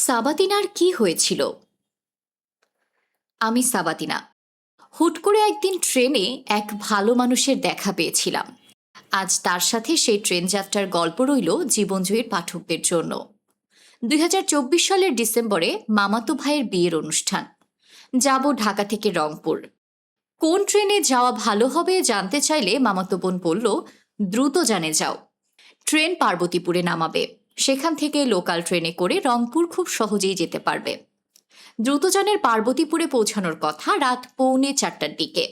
সাবাতিনার কি হয়েছিল? আমি সাবাতিনা। হুট করে একদিন ট্রেনে এক ভালো মানুষের দেখা পেয়েছিলাম। আজ তার সাথে সেই ট্রেন যাত্রার গল্প রইল জীবনজয়ীর পাঠকদের জন্য। ২০২৪ সালের ডিসেম্বরে মামাতো ভাইয়ের বিয়ের অনুষ্ঠান। যাব ঢাকা থেকে রংপুর। কোন ট্রেনে যাওয়া ভালো হবে জানতে চাইলে মামাতো বোন বলল, দ্রুত জানে যাও। ট্রেন পার্বতীপুরে নামাবে, সেখান থেকে লোকাল ট্রেনে করে রংপুর খুব সহজেই যেতে পারবে। দ্রুতযানের পার্বতীপুরে পৌঁছানোর কথা রাত 3:45টার দিকে।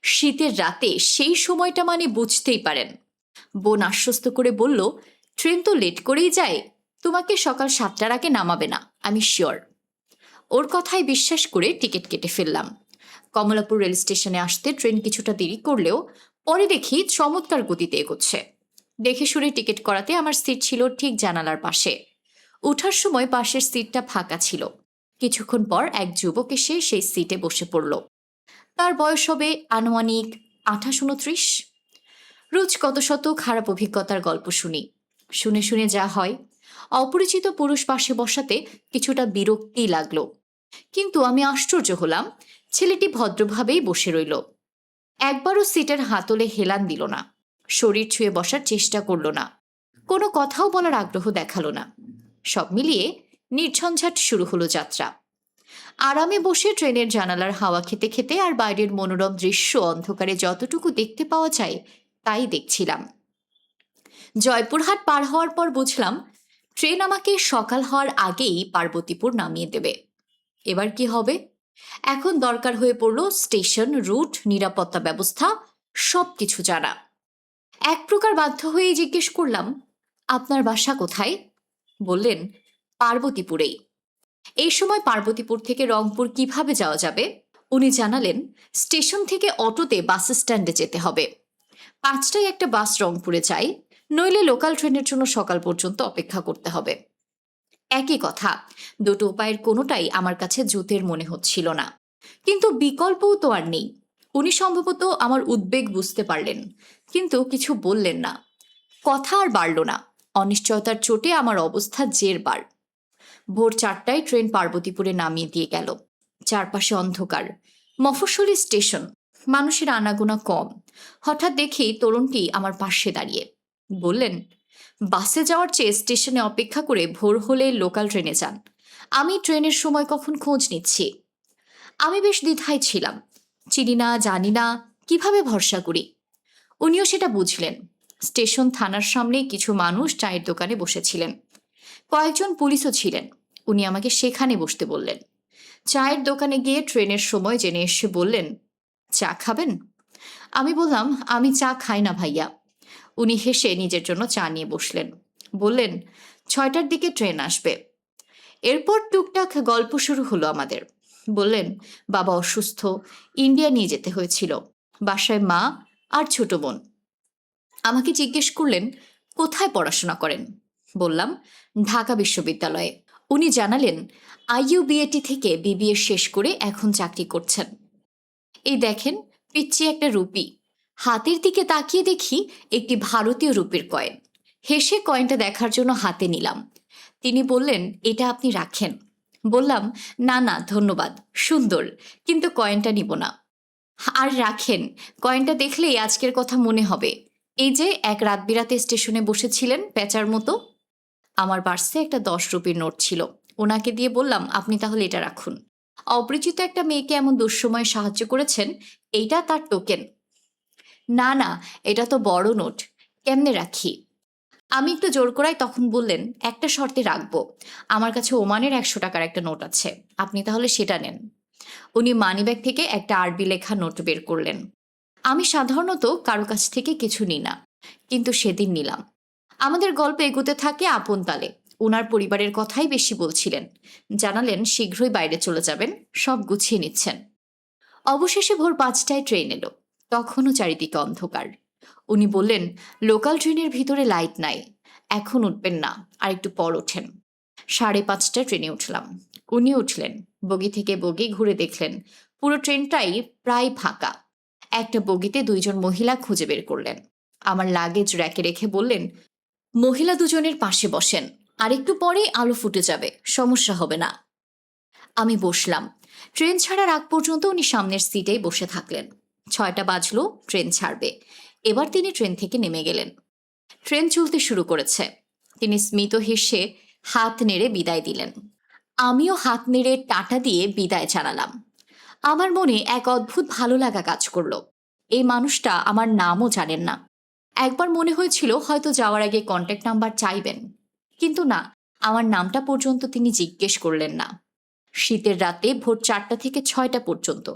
শীতের রাতে সেই সময়টা মানে বুঝতেই পারেন। বোন আশ্বস্ত করে বলল, ট্রেন তো লেট করেই যায়, তোমাকে সকাল 7টার আগে নামাবে না, আমি শিওর। ওর কথায় বিশ্বাস করে টিকিট কেটে ফেললাম। কমলাপুর রেল স্টেশনে আসতে ট্রেন কিছুটা দেরি করলেও পরে দেখি চমৎকার গতিতে এগোচ্ছে। দেখে শুনে টিকিট করাতে আমার সিট ছিল ঠিক জানালার পাশে। ওঠার সময় পাশের সিটটা ফাঁকা ছিল। কিছুক্ষণ পর এক যুবক এসে সেই সিটে বসে পড়ল। তার বয়স হবে আনুমানিক 28-29। রোজ কত শত খারাপ অভিজ্ঞতার গল্প শুনি, শুনে শুনে যা হয়, অপরিচিত পুরুষ পাশে বসাতে কিছুটা বিরক্তি লাগলো। কিন্তু আমি আশ্চর্য হলাম, ছেলেটি ভদ্রভাবেই বসে রইল। একবারও সিটের হাতলে হেলান দিল না, শরীর ছুঁয়ে বসার চেষ্টা করলো না, কোনো কথাও বলার আগ্রহ দেখালো না। সব মিলিয়ে নির্ঝঞ্ঝাট শুরু হলো যাত্রা। আরামে বসে ট্রেনের জানালার হাওয়া খেতে খেতে আর বাইরের মনোরম দৃশ্য অন্ধকারে যতটুকু দেখতে পাওয়া যায় তাই দেখছিলাম। জয়পুরহাট পার হওয়ার পর বুঝলাম ট্রেন আমাকে সকাল হওয়ার আগেই পার্বতীপুর নামিয়ে দেবে। এবার কি হবে? এখন দরকার হয়ে পড়ল স্টেশন, রুট, নিরাপত্তা ব্যবস্থা সবকিছু জানা। এক প্রকার বাধ্য হয়েই জিজ্ঞেস করলাম, আপনার বাসা কোথায়? বললেন, পার্বতীপুরেই। এই সময় পার্বতীপুর থেকে রংপুর কিভাবে যাওয়া যাবে? উনি জানালেন, স্টেশন থেকে অটোতে বাস স্ট্যান্ডে যেতে হবে। 5টায় একটা বাস রংপুরে যায়, নইলে লোকাল ট্রেনের জন্য সকাল পর্যন্ত অপেক্ষা করতে হবে। একই কথা, দুটো উপায়ের কোনোটাই আমার কাছে জুতের মনে হচ্ছিল না, কিন্তু বিকল্পও তো আর নেই। উনি সম্ভবত আমার উদ্বেগ বুঝতে পারলেন, কিন্তু কিছু বললেন না। কথা আর বাড়ল না। অনিশ্চয়তার চোটে আমার অবস্থা জেরবার। ভোর 4টায় ট্রেন পার্বতীপুরে নামিয়ে দিয়ে গেল। চারপাশে অন্ধকার, মফস্বলী স্টেশন, মানুষের আনাগোনা কম। হঠাৎ দেখি তরুণটি আমার পাশে দাঁড়িয়ে। বললেন, বাসে যাওয়ার চেয়ে স্টেশনে অপেক্ষা করে ভোর হলে লোকাল ট্রেনে যান, আমি ট্রেনের সময় কখন খোঁজ নিচ্ছি। আমি বেশ দ্বিধায় ছিলাম, চিনি না, জানি না, কিভাবে ভরসা করি। উনিও সেটা বুঝলেন। স্টেশন থানার সামনে কিছু মানুষ চায়ের দোকানে বসেছিলেন, কয়েকজন পুলিশও ছিলেন। উনি আমাকে সেখানে বসতে বললেন। চায়ের দোকানে গিয়ে ট্রেনের সময় জেনে এসে বললেন, চা খাবেন? আমি বললাম, আমি চা খাই না ভাইয়া। উনি হেসে নিজের জন্য চা নিয়ে বসলেন। বললেন, 6টার দিকে ট্রেন আসবে। এরপর টুকটাক গল্প শুরু হলো আমাদের। বললেন, বাবা অসুস্থ, ইন্ডিয়া নিয়ে যেতে হয়েছিল, বাসায় মা আর ছোট বোন। আমাকে জিজ্ঞেস করলেন, কোথায় পড়াশোনা করেন? বললাম, ঢাকা বিশ্ববিদ্যালয়ে। উনি জানালেন, IUBAT থেকে BBA শেষ করে এখন চাকরি করছেন। এই দেখেন, পিচ্ছি একটা রুপি। হাতের দিকে তাকিয়ে দেখি একটি ভারতীয় রুপির কয়েন। হেসে কয়েনটা দেখার জন্য হাতে নিলাম। তিনি বললেন, এটা আপনি রাখেন। বললাম, না না ধন্যবাদ, সুন্দর, কিন্তু কয়েনটা নিব না। আর রাখেন, কয়েনটা দেখলেই আজকের কথা মনে হবে। এই যে এক রাত বিরাতে স্টেশনে বসেছিলেন পেঁচার মতো। আমার পার্সে একটা 10 রুপির নোট ছিল। ওনাকে দিয়ে বললাম, আপনি তাহলে এটা রাখুন। অপরিচিত একটা মেয়েকে এমন দুঃসময়ে সাহায্য করেছেন, এইটা তার টোকেন। না না, এটা তো বড় নোট, কেমনে রাখি? আমি একটু জোর করাই, তখন বললেন, একটা শর্তে রাখবো। আমার কাছে ওমানের 100 টাকার একটা নোট আছে, আপনি তাহলে সেটা নেন। উনি মানিব্যাগ থেকে একটা আরবি লেখা নোট বের করলেন। আমি সাধারণত কারো কাছ থেকে কিছু নিই না, কিন্তু সেদিন নিলাম। আমাদের গল্প এগোতে থাকে আপন তালে। ওনার পরিবারের কথাই বেশি বলছিলেন। জানালেন শীঘ্রই বাইরে চলে যাবেন, সব গুছিয়ে নিচ্ছেন। অবশেষে ভোর 5টায় ট্রেন এলো। তখনও চারিদিকে অন্ধকার। উনি বললেন, লোকাল ট্রেনের ভিতরে লাইট নাই, এখন উঠবেন না, আর একটু পর ওঠেন। 5:30টায় ট্রেনে উঠলাম। উনি উঠলেন, বগি থেকে বগি ঘুরে দেখলেন পুরো ট্রেনটাই প্রায় ফাঁকা। একটা বগিতে 2জন মহিলা খুঁজে বের করলেন। আমার লাগেজ র্যাকে রেখে বললেন, মহিলা দুজনের পাশে বসেন। আরেকটু পরেই আলো ফুটে যাবে, সমস্যা হবে না। আমি বসলাম। ট্রেন ছাড়ার আগ পর্যন্ত উনি সামনের সিটেই বসে থাকলেন। 6টা বাজলো, ট্রেন ছাড়বে। এবার তিনি ট্রেন থেকে নেমে গেলেন। ট্রেন চলতে শুরু করেছে। তিনি স্মিত হেসে হাত নেড়ে বিদায় দিলেন। আমিও হাত নেড়ে টাটা দিয়ে বিদায় জানালাম। আমার মনে এক অদ্ভুত ভালো লাগা কাজ করলো। এই মানুষটা আমার নামও জানেন না। একবার মনে হয়েছিল হয়তো যাওয়ার আগে কন্ট্যাক্ট নাম্বার চাইবেন, কিন্তু না, আমার নামটা পর্যন্ত তিনি জিজ্ঞেস করলেন না। শীতের রাতে ভোর 4টা থেকে 6টা পর্যন্ত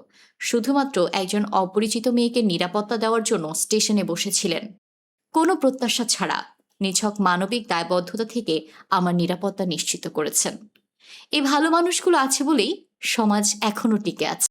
শুধুমাত্র একজন অপরিচিত মেয়েকে নিরাপত্তা দেওয়ার জন্য স্টেশনে বসেছিলেন, কোনো প্রত্যাশা ছাড়া। নিছক মানবিক দায়বদ্ধতা থেকে আমার নিরাপত্তা নিশ্চিত করেছেন। এই ভালো মানুষগুলো আছে বলেই সমাজ এখনো টিকে আছে।